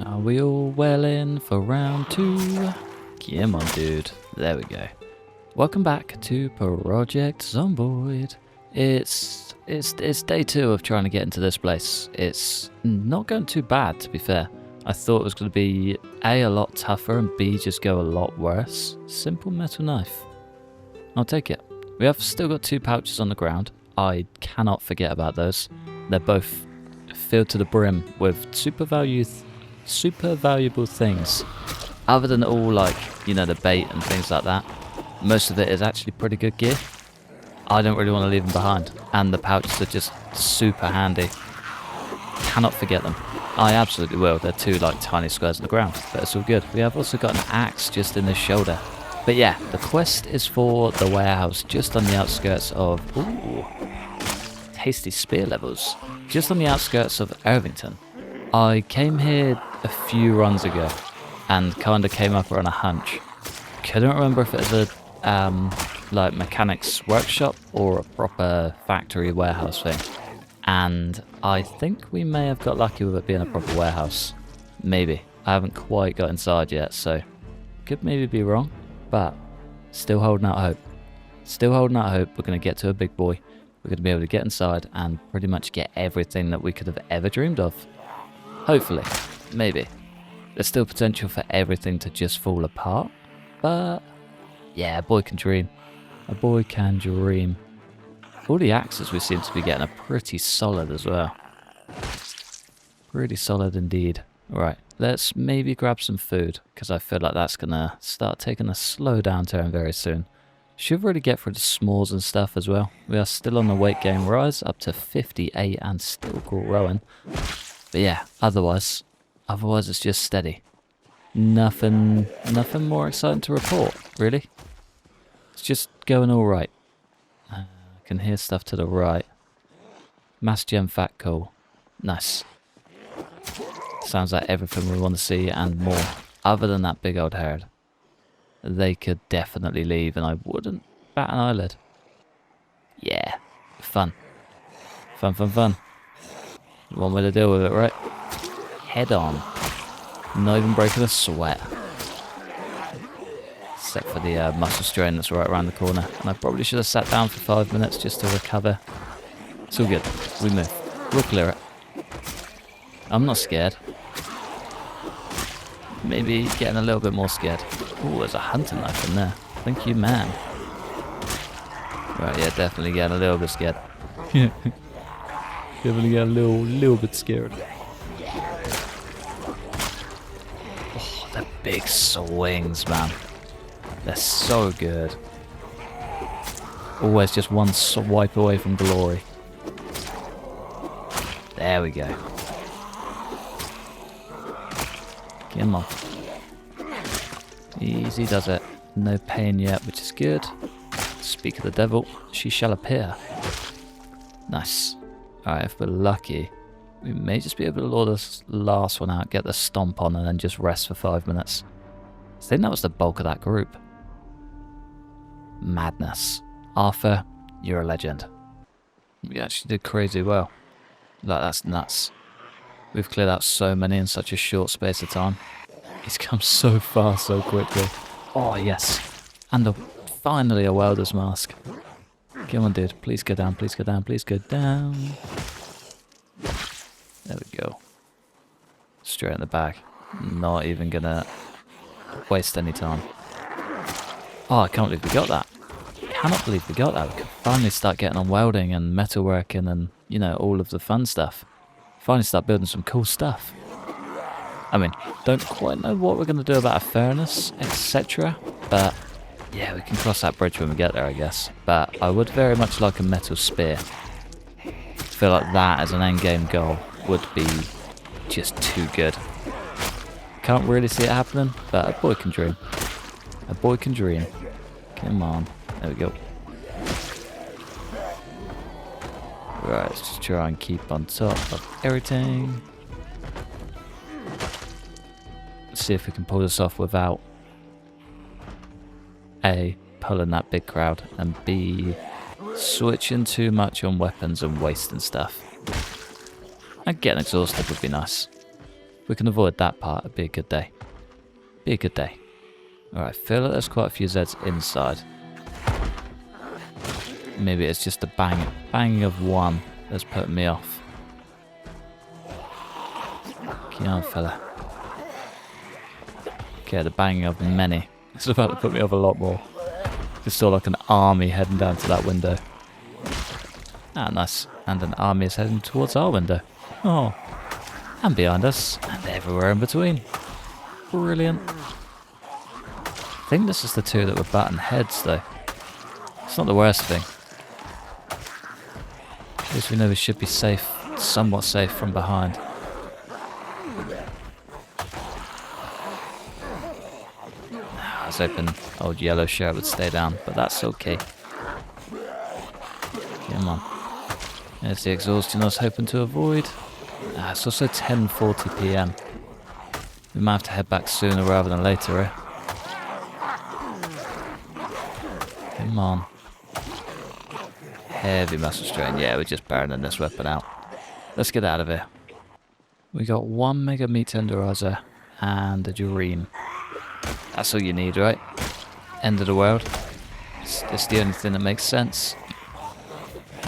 Are we all well in for round 2? Come on, dude. There we go. Welcome back to Project Zomboid. It's day 2 of trying to get into this place. It's not going too bad, to be fair. I thought it was going to be A, a lot tougher, and B, just go a lot worse. Simple metal knife. I'll take it. We have still got 2 pouches on the ground. I cannot forget about those. They're both filled to the brim with super valuable things. Other than all, like, you know, the bait and things like that, most of it is actually pretty good gear. I don't really want to leave them behind, and the pouches are just super handy. Cannot forget them. I absolutely will. They're 2 like tiny squares on the ground, but it's all good. We have also got an axe just in the shoulder. But yeah, the quest is for the warehouse just on the outskirts of... Ooh, tasty spear levels. Just on the outskirts of Irvington. I came here a few runs ago and kind of came up on a hunch. Couldn't remember if it was a like mechanics workshop or a proper factory warehouse thing. And I think we may have got lucky with it being a proper warehouse. Maybe. I haven't quite got inside yet, so could maybe be wrong. But still holding out hope. Still holding out hope we're going to get to a big boy. We're going to be able to get inside and pretty much get everything that we could have ever dreamed of. Hopefully. Maybe. There's still potential for everything to just fall apart. But yeah, a boy can dream. A boy can dream. All the axes we seem to be getting are pretty solid as well. Pretty solid indeed. Right, let's maybe grab some food, because I feel like that's going to start taking a slow downturn very soon. Should really get through the s'mores and stuff as well. We are still on the weight gain rise, up to 58 and still growing. But yeah, otherwise it's just steady. Nothing more exciting to report, really. It's just going alright. I can hear stuff to the right. Mass gem fat coal. Nice. Sounds like everything we want to see and more. Other than that big old herd. They could definitely leave and I wouldn't bat an eyelid. Yeah. Fun. Fun. One way to deal with it, right? Head on. Not even breaking a sweat. Except for the muscle strain that's right around the corner. And I probably should have sat down for 5 minutes just to recover. It's all good. We move. We'll clear it. I'm not scared. Maybe getting a little bit more scared. Oh, there's a hunting knife in there. Thank you, man. Right, yeah, definitely getting a little bit scared. Definitely getting a little bit scared. Oh, the big swings, man. They're so good. Always just one swipe away from glory. There we go. Come on. Easy does it. No pain yet, which is good. Speak of the devil, she shall appear. Nice. Alright, if we're lucky, we may just be able to lure this last one out, get the stomp on, and then just rest for 5 minutes. I think that was the bulk of that group. Madness. Arthur, you're a legend. We actually did crazy well. Like, that's nuts. We've cleared out so many in such a short space of time. He's come so far so quickly. Oh, yes. And finally a welder's mask. Come on, dude. Please go down, please go down, please go down. There we go. Straight in the back. Not even gonna waste any time. Oh, I can't believe we got that. Cannot believe we got that. We could finally start getting on welding and metalworking and, you know, all of the fun stuff. Finally start building some cool stuff. I mean, don't quite know what we're going to do about a furnace, etc. But yeah, we can cross that bridge when we get there, I guess. But I would very much like a metal spear. I feel like that as an endgame goal would be just too good. Can't really see it happening, but a boy can dream. A boy can dream. Come on. There we go. Right, let's just try and keep on top of everything. Let's see if we can pull this off without A, pulling that big crowd, and B, switching too much on weapons and wasting stuff. And getting exhausted would be nice. We can avoid that part. It'd be a good day. Be a good day. Alright, feel like there's quite a few Zeds inside. Maybe it's just the banging of one that's putting me off. Come on, fella. Okay, the banging of many. It's about to put me off a lot more. Just saw like an army heading down to that window. Ah, nice. And an army is heading towards our window. Oh. And behind us. And everywhere in between. Brilliant. I think this is the two that were batting heads, though. It's not the worst thing. At least we know we should be safe, somewhat safe from behind. I was hoping old yellow shirt would stay down, but that's okay. Come on. There's the exhaustion I was hoping to avoid. It's also 10:40 PM. We might have to head back sooner rather than later, eh? Come on. Heavy muscle strain. Yeah, we're just burning this weapon out. Let's get out of here. We got one mega meat tenderizer and a dream. That's all you need, right? End of the world. It's the only thing that makes sense.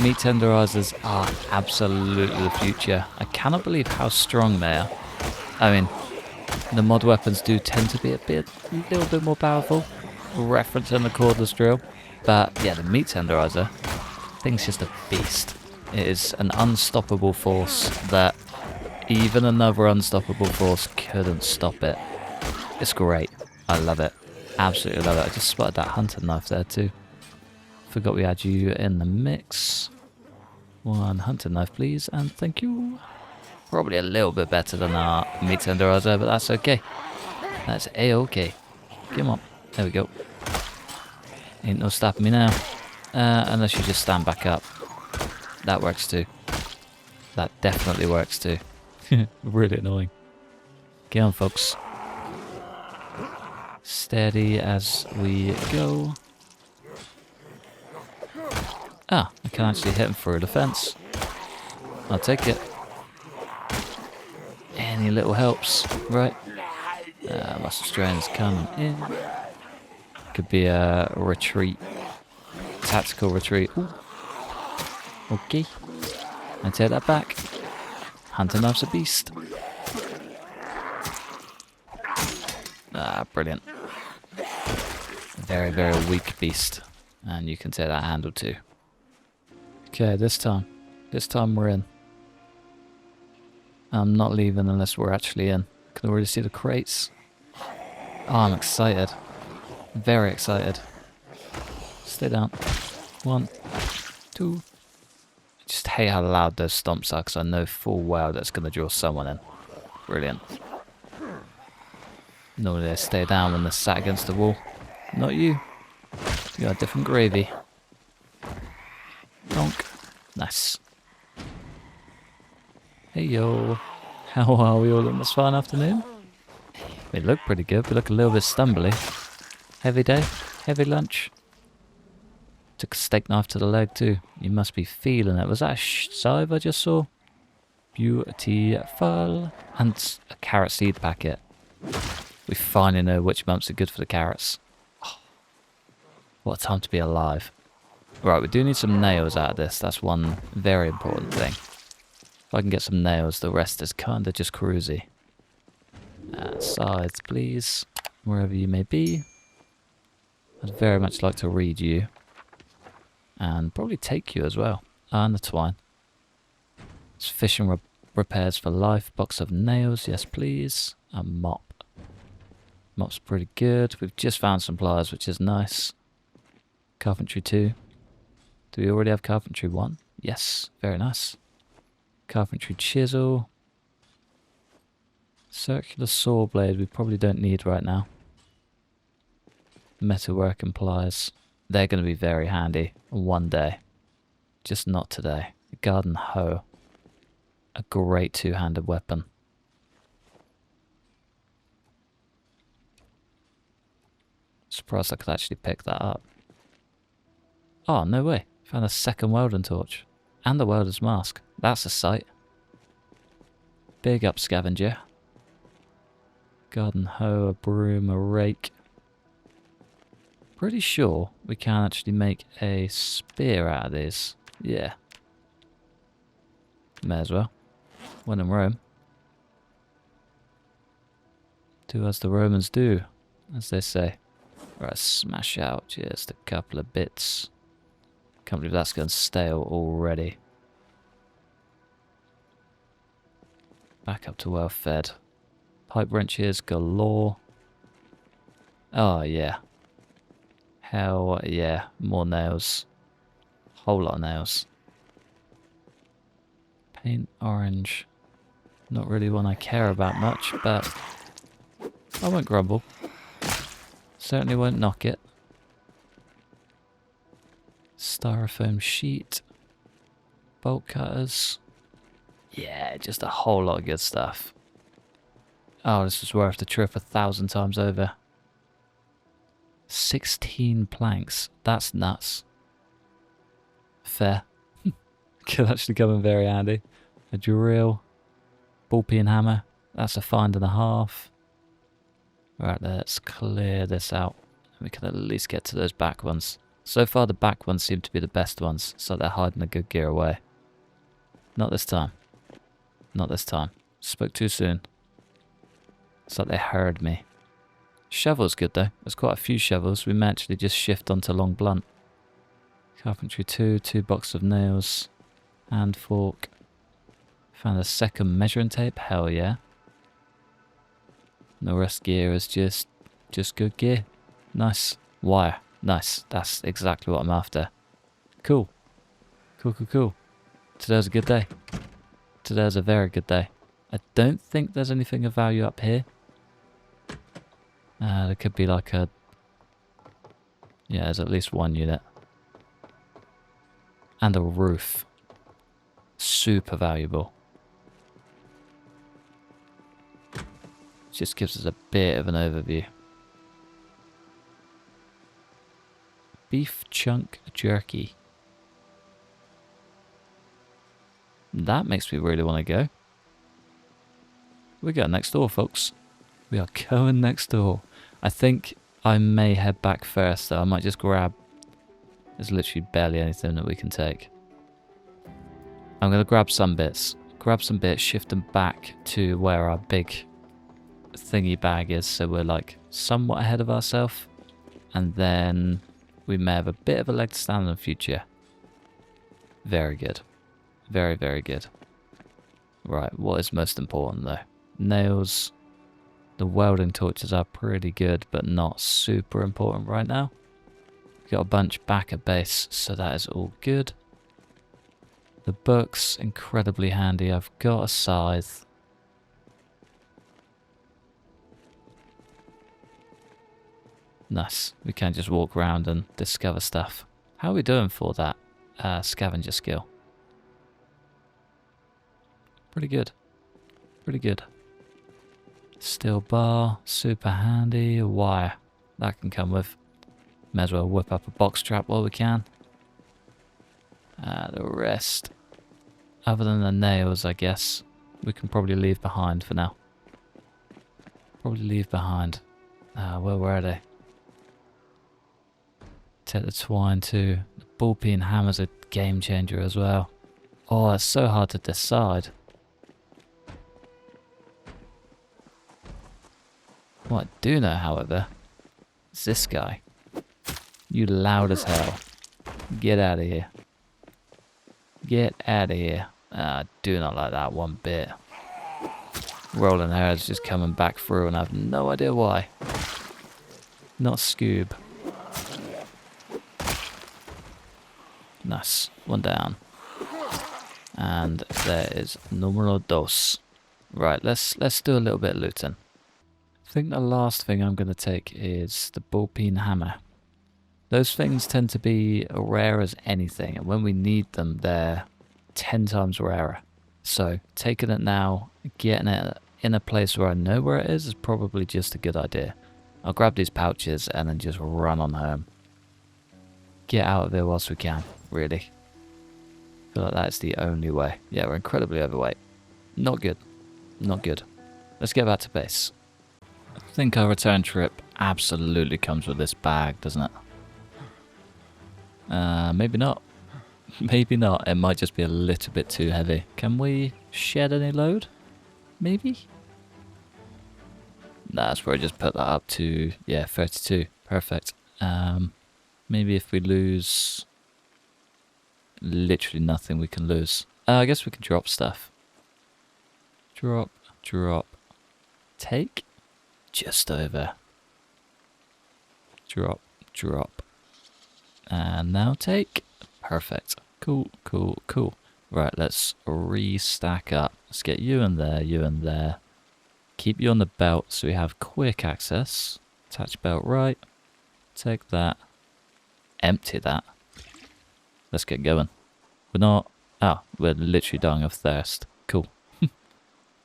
Meat tenderizers are absolutely the future. I cannot believe how strong they are. I mean, the mod weapons do tend to be a little bit more powerful, referencing the cordless drill. But yeah, the meat tenderizer, thing's just a beast. It is an unstoppable force that even another unstoppable force couldn't stop it. It's great. I love it. Absolutely love it. I just spotted that hunting knife there too. Forgot we had you in the mix. One hunting knife, please, and thank you. Probably a little bit better than our meat tenderizer, but that's okay. That's a-okay. Come on. There we go. Ain't no stopping me now. Unless you just stand back up. That works too. That definitely works too. Really annoying. Get on, folks. Steady as we go. Ah, I can actually hit him through the fence. I'll take it. Any little helps, right? Muscle strain's coming in. Could be a retreat. Tactical retreat. Ooh. Okay. I take that back. Hunting knife's a beast. Ah, brilliant. Very, very weak beast. And you can take that handle too. Okay, this time we're in. I'm not leaving unless we're actually in. Can already see the crates. Oh, I'm excited. Very excited. Stay down. 1, 2. I just hate how loud those stomps are because I know full well that's going to draw someone in. Brilliant. Normally they stay down when they're sat against the wall. Not you. You got a different gravy. Donk. Nice. Hey yo. How are we all on this fine afternoon? We look pretty good. We look a little bit stumbly. Heavy day. Heavy lunch. Took a steak knife to the leg too. You must be feeling it. Was that a scythe I just saw? Beautiful. And a carrot seed packet. We finally know which months are good for the carrots. Oh, what a time to be alive. Right, we do need some nails out of this. That's one very important thing. If I can get some nails, the rest is kind of just cruisy. Sides, please. Wherever you may be. I'd very much like to read you. And probably take you as well. And the twine. It's fishing repairs for life. Box of nails, yes please. A mop. Mop's pretty good. We've just found some pliers, which is nice. Carpentry 2. Do we already have carpentry 1? Yes, very nice. Carpentry chisel. Circular saw blade we probably don't need right now. Metalworking pliers. They're going to be very handy one day. Just not today. Garden hoe. A great two-handed weapon. Surprised I could actually pick that up. Oh, no way. Found a second welding torch. And the welder's mask. That's a sight. Big up, scavenger. Garden hoe, a broom, a rake. Pretty sure we can actually make a spear out of these. Yeah. May as well. When in Rome. Do as the Romans do, as they say. Right, smash out just a couple of bits. Can't believe that's going stale already. Back up to well fed. Pipe wrenches galore. Oh yeah. Hell yeah. More nails. Whole lot of nails. Paint orange. Not really one I care about much, but I won't grumble. Certainly won't knock it. Styrofoam sheet. Bolt cutters. Yeah, just a whole lot of good stuff. Oh, this is worth the trip 1,000 times over. 16 planks. That's nuts. Fair. Could actually come in very handy. A drill. Ball peen hammer. That's a find and a half. Right, let's clear this out. We can at least get to those back ones. So far the back ones seem to be the best ones, so they're hiding the good gear away. Not this time. Not this time. Spoke too soon. It's like they heard me. Shovel's good though. There's quite a few shovels. We may actually just shift onto long blunt. Carpentry 2 boxes of nails. Hand fork. Found a second measuring tape. Hell yeah. The rest gear is just good gear. Nice. Wire. Nice. That's exactly what I'm after. Cool. Cool. Today's a good day. Today's a very good day. I don't think there's anything of value up here. There could be like a... Yeah, there's at least one unit. And a roof. Super valuable. Just gives us a bit of an overview. Beef chunk jerky. That makes me really want to go. We're going next door, folks. We are going next door. I think I may head back first, though. I might just grab... There's literally barely anything that we can take. I'm going to grab some bits. Grab some bits, shift them back to where our big thingy bag is, so we're like somewhat ahead of ourselves. And then we may have a bit of a leg to stand in the future. Very good. Very, very good. Right, what is most important though? Nails. The welding torches are pretty good, but not super important right now. We've got a bunch back at base, so that is all good. The books, incredibly handy. I've got a scythe. Nice. We can just walk around and discover stuff. How are we doing for that scavenger skill? Pretty good. Pretty good. Steel bar, super handy. A wire. That can come with. May as well whip up a box trap while we can. The rest, other than the nails, I guess, we can probably leave behind for now. Probably leave behind. Where were they? Take the twine too. The ball peen hammer's a game changer as well. Oh, it's so hard to decide. What I do know, however, is this guy. You loud as hell. Get out of here. Get out of here. I do not like that one bit. Rolling hairs just coming back through and I have no idea why. Not Scoob. Nice. One down. And there is numero dos. Right, let's do a little bit of looting. I think the last thing I'm going to take is the ball peen hammer. Those things tend to be rare as anything, and when we need them, they're 10 times rarer. So taking it now, getting it in a place where I know where it is probably just a good idea. I'll grab these pouches and then just run on home. Get out of here whilst we can, really. I feel like that's the only way. Yeah, we're incredibly overweight. Not good. Not good. Let's get back to base. think our return trip absolutely comes with this bag, doesn't it? Maybe not. Maybe not. It might just be a little bit too heavy. Can we shed any load? Maybe? Nah, that's where I just put that up to, yeah, 32. Perfect. Maybe if we lose literally nothing, we can lose. I guess we can drop stuff. Drop, drop. Take. Just over. Drop, drop. And now take. Perfect. Cool, cool, cool. Right, let's restack up. Let's get you in there, you in there. Keep you on the belt so we have quick access. Attach belt right. Take that. Empty that. Let's get going. We're not... Oh, we're literally dying of thirst. Cool.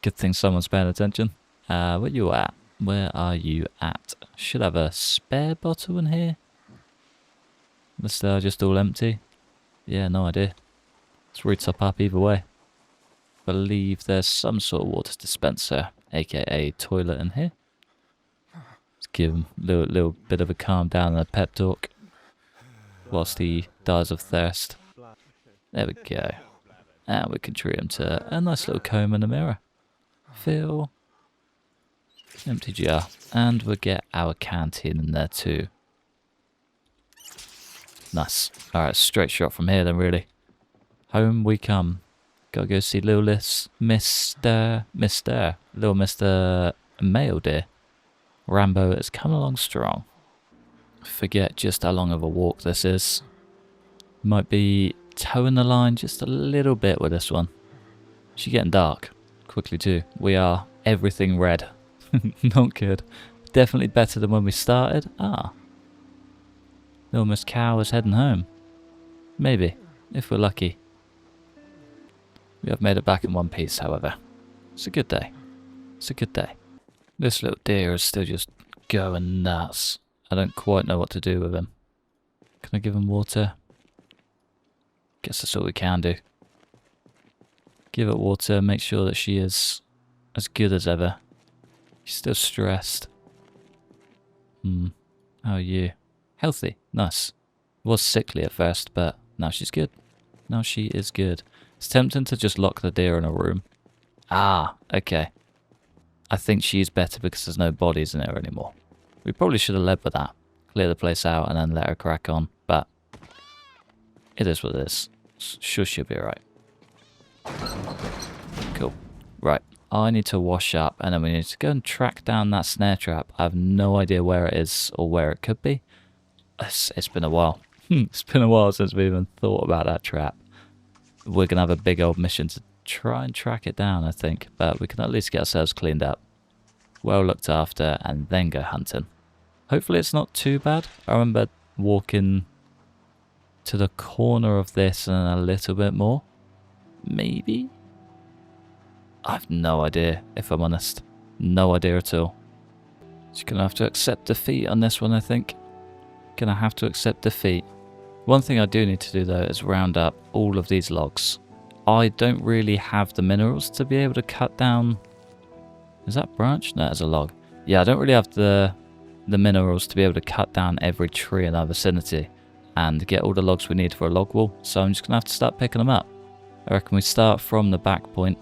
Good thing someone's paying attention. Where you at? Where are you at? Should have a spare bottle in here. This just all empty. Yeah, no idea. Let's re-top up either way. Believe there's some sort of water dispenser, aka toilet in here. Let's give him a little bit of a calm down and a pep talk whilst he dies of thirst. There we go. And we can treat him to a nice little comb and a mirror. Fill. Empty jar. And we'll get our canteen in there too. Nice. Alright, straight shot from here then, really. Home we come. Gotta go see little Mr. Male Deer. Rambo is coming along strong. Forget just how long of a walk this is. Might be towing the line just a little bit with this one. She's getting dark quickly too. We are everything red. Not good. Definitely better than when we started. Ah. Little Miss Cow is heading home. Maybe, if we're lucky. We have made it back in one piece, however. It's a good day. It's a good day. This little deer is still just going nuts. I don't quite know what to do with him. Can I give him water? Guess that's all we can do. Give it water, make sure that she is as good as ever. She's still stressed. How are you? Healthy. Nice. Was sickly at first, but now she's good. Now she is good. It's tempting to just lock the deer in a room. Ah, okay. I think she's better because there's no bodies in her anymore. We probably should have led with that. Clear the place out and then let her crack on, but it is what it is. Sure, she'll be alright. Cool. Right. I need to wash up and then we need to go and track down that snare trap. I have no idea where it is or where it could be. It's been a while. It's been a while since we even thought about that trap. We're going to have a big old mission to try and track it down, I think. But we can at least get ourselves cleaned up. Well looked after and then go hunting. Hopefully it's not too bad. I remember walking to the corner of this and a little bit more. Maybe? I've no idea, if I'm honest. No idea at all. Just going to have to accept defeat on this one, I think. Gonna have to accept defeat. One thing I do need to do though is round up all of these logs. I don't really have the minerals to be able to cut down... Is that branch? No, it's a log. Yeah, I don't really have the minerals to be able to cut down every tree in our vicinity and get all the logs we need for a log wall, so I'm just gonna have to start picking them up. I reckon we start from the back point,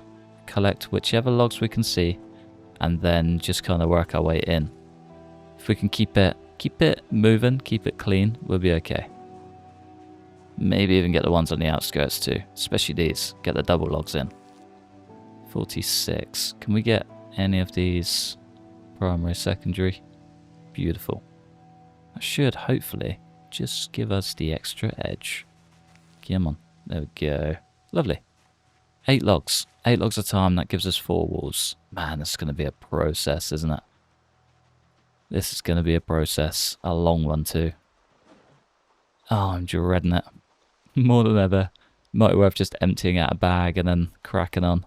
collect whichever logs we can see, and then just kind of work our way in. If we can keep it moving, keep it clean, we'll be okay. Maybe even get the ones on the outskirts too, especially these. Get the double logs in. 46. Can we get any of these primary, secondary? Beautiful. That should hopefully just give us the extra edge. Come on. There we go. Lovely. 8 logs. 8 logs at a time, that gives us 4 walls. Man, this is going to be a process, isn't it? This is going to be a process. A long one too. Oh, I'm dreading it. More than ever. Might be worth just emptying out a bag and then cracking on.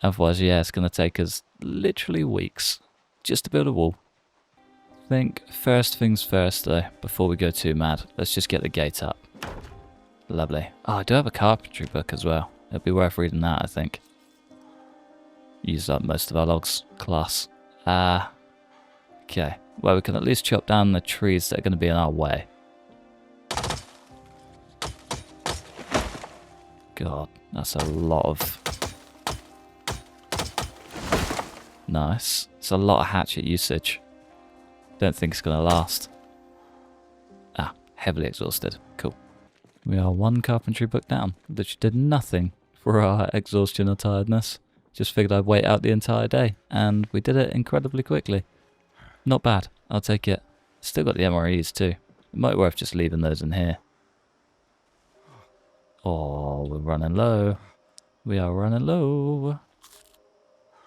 Otherwise, yeah, it's going to take us literally weeks just to build a wall. I think first things first though, before we go too mad, let's just get the gate up. Lovely. Oh, I do have a carpentry book as well. It'd be worth reading that, I think. Used up most of our logs. Class. Okay. Well, we can at least chop down the trees that are going to be in our way. God, that's a lot of... Nice. It's a lot of hatchet usage. Don't think it's going to last. Ah, heavily exhausted. Cool. We are one carpentry book down. Literally did nothing for our exhaustion or tiredness. Just figured I'd wait out the entire day. And we did it incredibly quickly. Not bad. I'll take it. Still got the MREs too. It might be worth just leaving those in here. Oh, we're running low. We are running low.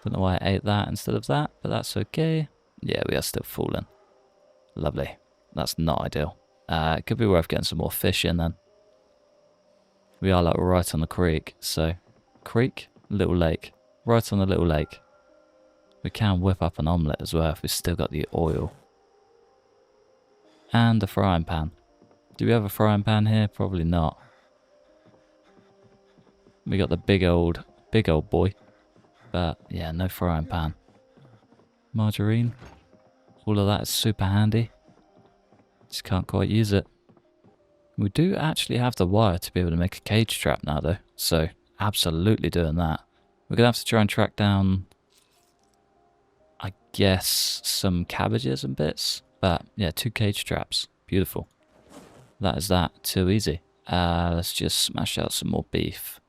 Don't know why I ate that instead of that, but that's okay. Yeah, we are still falling. Lovely. That's not ideal. It could be worth getting some more fish in then. We are like right on the creek, so... Creek? Little lake. Right on the little lake. We can whip up an omelette as well if we've still got the oil. And a frying pan. Do we have a frying pan here? Probably not. We got the big old boy. But yeah, no frying pan. Margarine. All of that is super handy. Just can't quite use it. We do actually have the wire to be able to make a cage trap now though. So absolutely doing that. We're going to have to try and track down, I guess, some cabbages and bits. But yeah, 2 cage traps. Beautiful. That is that. Too easy. Let's just smash out some more beef.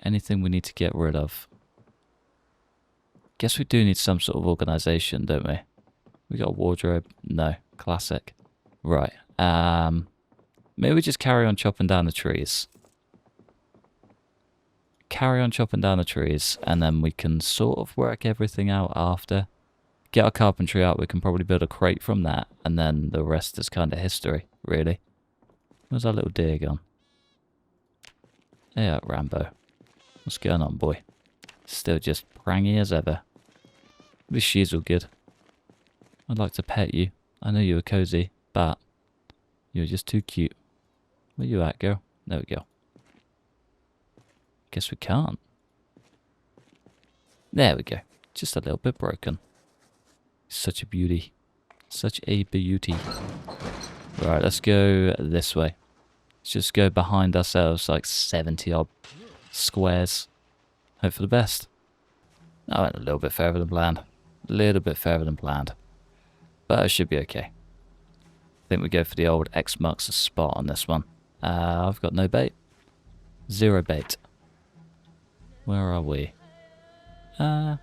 Anything we need to get rid of. Guess we do need some sort of organisation, don't we? We got a wardrobe? No. Classic. Right. Maybe we just carry on chopping down the trees. Carry on chopping down the trees, and then we can sort of work everything out after. Get our carpentry out, we can probably build a crate from that, and then the rest is kind of history, really. Where's our little deer gone? Yeah, Rambo. What's going on, boy? Still just prangy as ever. At least she's all good. I'd like to pet you. I know you were cozy, but you're just too cute. Where you at, girl? There we go. Guess we can't. There we go. Just a little bit broken. Such a beauty. Such a beauty. Right, let's go this way. Let's just go behind ourselves like 70 odd squares. Hope for the best. I went a little bit further than planned. A little bit further than planned. But it should be okay. I think we go for the old X marks the spot on this one. I've got no bait. 0 bait. Where are we? I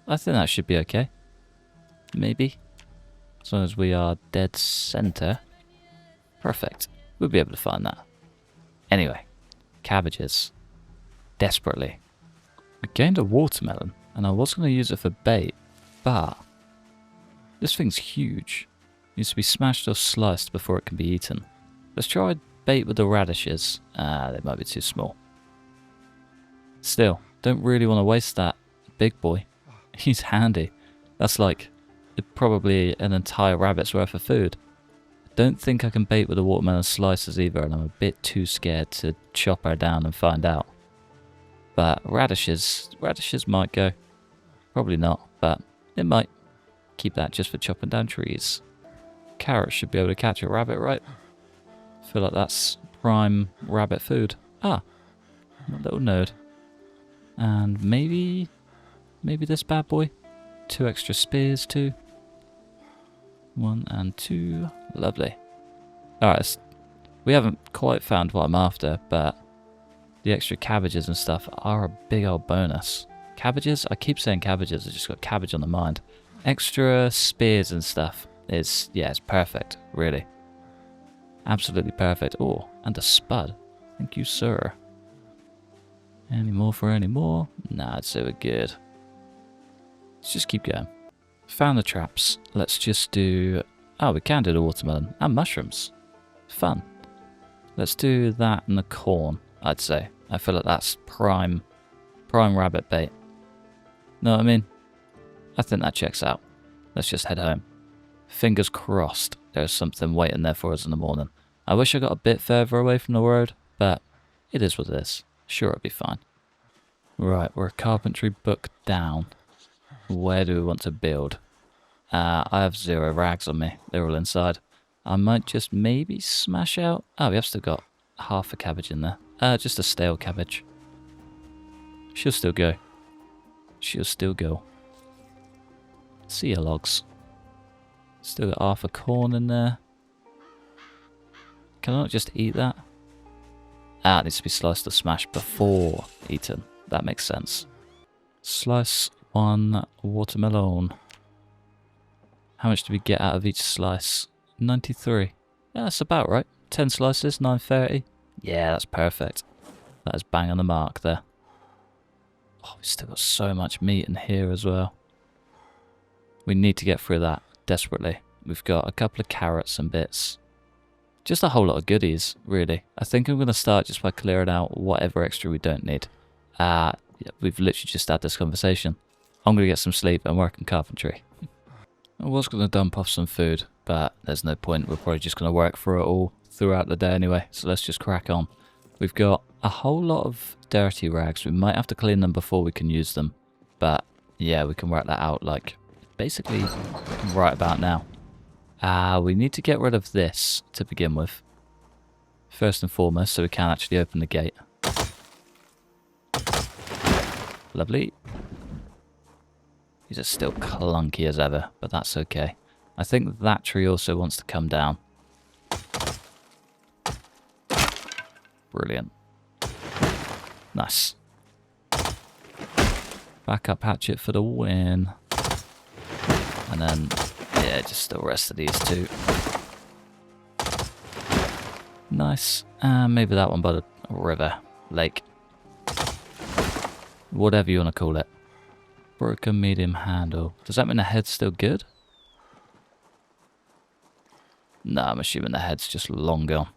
think that should be okay. Maybe. As long as we are dead center. Perfect. We'll be able to find that. Anyway. Cabbages. Desperately. I gained a watermelon, and I was going to use it for bait, but this thing's huge. Needs to be smashed or sliced before it can be eaten. Let's try bait with the radishes. They might be too small. Still, don't really want to waste that big boy. He's handy. That's like probably an entire rabbit's worth of food. Don't think I can bait with the watermelon slices either, and I'm a bit too scared to chop her down and find out. But radishes might go. Probably not, but it might. Keep that just for chopping down trees. Carrots should be able to catch a rabbit, right? I feel like that's prime rabbit food. Ah, my little node. And maybe this bad boy. 2 extra spears too. 1 and 2. Lovely. Alright, we haven't quite found what I'm after, but the extra cabbages and stuff are a big old bonus. Cabbages? I keep saying cabbages, I just got cabbage on the mind. Extra spears and stuff is, yeah, it's perfect, really. Absolutely perfect. Oh, and a spud. Thank you, sir. Any more for any more? Nah, I'd say we're good. Let's just keep going. Found the traps. Let's just do... Oh, we can do the watermelon. And mushrooms. Fun. Let's do that and the corn, I'd say. I feel like that's prime rabbit bait. Know what I mean? I think that checks out. Let's just head home. Fingers crossed there's something waiting there for us in the morning. I wish I got a bit further away from the road, but it is what it is. Sure, it'll be fine. Right, we're a carpentry book down. Where do we want to build? I have 0 rags on me. They're all inside. I might just maybe smash out. Oh, we have still got half a cabbage in there. Just a stale cabbage. She'll still go. She'll still go. See ya, logs. Still got half a corn in there. Can I not just eat that? Ah, it needs to be sliced or smashed before eaten. That makes sense. Slice 1 watermelon. How much do we get out of each slice? 93. Yeah, that's about right. 10 slices, 9.30. Yeah, that's perfect. That is bang on the mark there. Oh, we've still got so much meat in here as well. We need to get through that desperately. We've got a couple of carrots and bits. Just a whole lot of goodies, really. I think I'm going to start just by clearing out whatever extra we don't need. Yeah, we've literally just had this conversation. I'm going to get some sleep and work in carpentry. I was going to dump off some food, but there's no point. We're probably just going to work through it all throughout the day anyway, so let's just crack on. We've got a whole lot of dirty rags. We might have to clean them before we can use them, but yeah, we can work that out like basically right about now. We need to get rid of this to begin with. First and foremost, so we can actually open the gate. Lovely. These are still clunky as ever, but that's okay. I think that tree also wants to come down. Brilliant. Nice. Backup hatchet for the win. And then, yeah, just the rest of these two. Nice. Maybe that one by the river, lake. Whatever you want to call it. Broken medium handle. Does that mean the head's still good? No, I'm assuming the head's just long gone.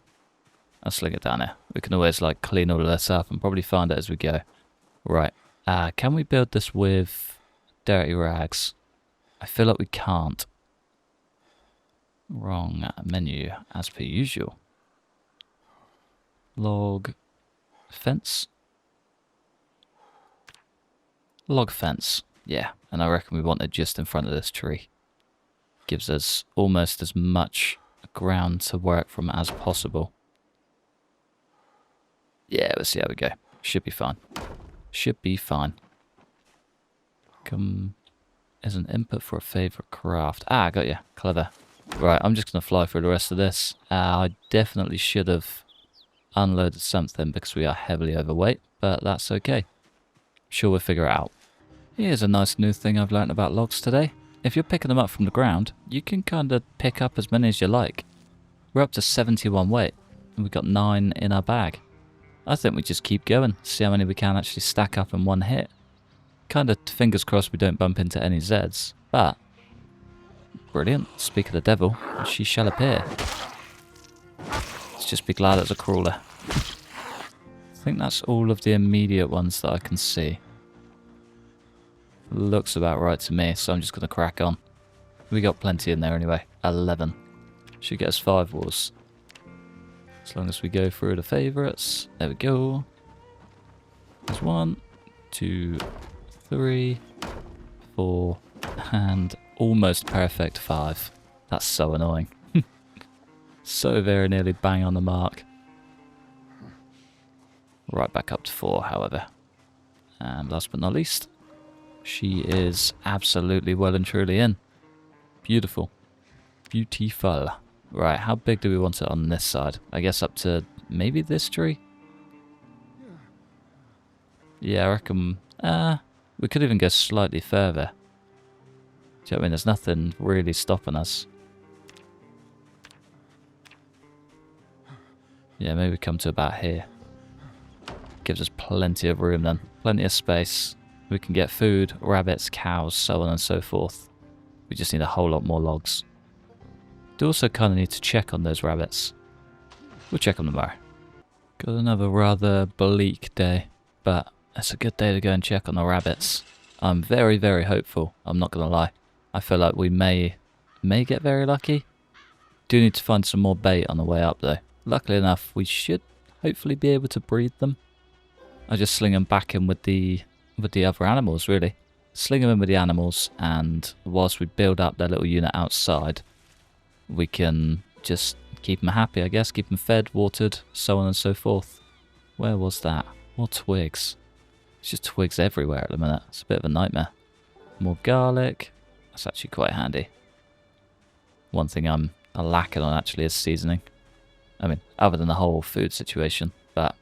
I'll sling it down here. We can always like clean all of this up and probably find it as we go. Right. Can we build this with dirty rags? I feel like we can't. Wrong menu as per usual. Log fence. Log fence. Yeah, and I reckon we want it just in front of this tree. Gives us almost as much ground to work from as possible. Yeah, let's see how we go. Should be fine. Should be fine. Come as an input for a favourite craft. Ah, I got you. Clever. Right, I'm just going to fly through the rest of this. I definitely should have unloaded something because we are heavily overweight, but that's okay. Sure, we'll figure it out. Here's a nice new thing I've learnt about logs today. If you're picking them up from the ground, you can kind of pick up as many as you like. We're up to 71 weight, and we've got 9 in our bag. I think we just keep going, see how many we can actually stack up in one hit. Kind of fingers crossed we don't bump into any Zeds, but... Brilliant. Speak of the devil, she shall appear. Let's just be glad it's a crawler. I think that's all of the immediate ones that I can see. Looks about right to me, so I'm just going to crack on. We got plenty in there anyway. 11. Should get us 5 walls. As long as we go through the favourites. There we go. There's 1, 2, 3, 4, and almost perfect 5. That's so annoying. So very nearly bang on the mark. Right back up to 4, however. And last but not least, she is absolutely well and truly in. Beautiful. Beautiful. Right, how big do we want it on this side? I guess up to maybe this tree? Yeah, I reckon... we could even go slightly further. Do you know what I mean? There's nothing really stopping us. Yeah, maybe come to about here. Gives us plenty of room then. Plenty of space. We can get food, rabbits, cows, so on and so forth. We just need a whole lot more logs. Do also kind of need to check on those rabbits. We'll check on them tomorrow. Got another rather bleak day, but it's a good day to go and check on the rabbits. I'm very, very hopeful. I'm not going to lie. I feel like we may get very lucky. Do need to find some more bait on the way up though. Luckily enough, we should hopefully be able to breed them. I just sling them back in with the other animals really. sling them in with the animals, and whilst we build up their little unit outside, we can just keep them happy, I guess. Keep them fed, watered, so on and so forth. Where was that? More twigs. It's just twigs everywhere at the minute. It's a bit of a nightmare. More garlic. That's actually quite handy. One thing I'm lacking on actually is seasoning. I mean, other than the whole food situation. But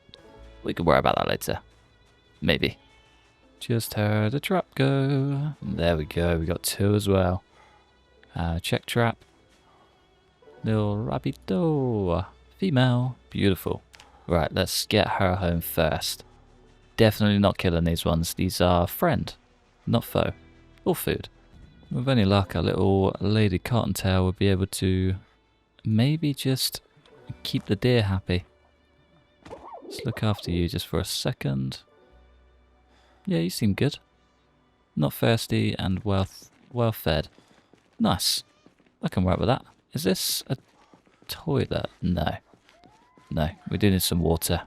we can worry about that later. Maybe. Just heard a trap go. There we go. We got 2 as well. Check trap. Little rabbito. Female. Beautiful. Right, let's get her home first. Definitely not killing these ones. These are friend, not foe. Or food. With any luck, our little lady cottontail will be able to maybe just keep the deer happy. Let's look after you just for a second. Yeah, you seem good. Not thirsty and well fed. Nice. I can work with that. Is this a toilet? No. No, we do need some water.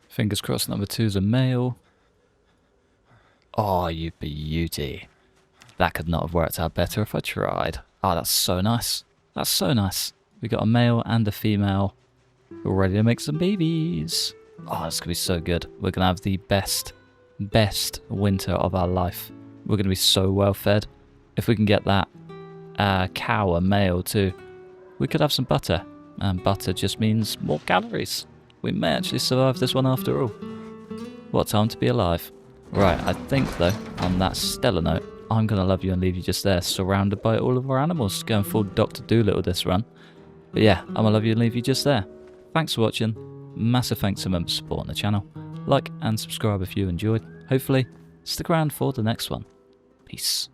Fingers crossed number 2's a male. Oh, you beauty. That could not have worked out better if I tried. Oh, that's so nice. That's so nice. We got a male and a female. We're ready to make some babies. Oh, that's going to be so good. We're going to have the best winter of our life. We're going to be so well fed. If we can get that cow a male too, we could have some butter. And butter just means more calories. We may actually survive this one after all. What time to be alive. Right, I think though, on that stellar note, I'm going to love you and leave you just there, surrounded by all of our animals, going full Dr. Dolittle this run. But yeah, I'm going to love you and leave you just there. Thanks for watching. Massive thanks to members supporting the channel. Like and subscribe if you enjoyed. Hopefully, stick around for the next one. Peace.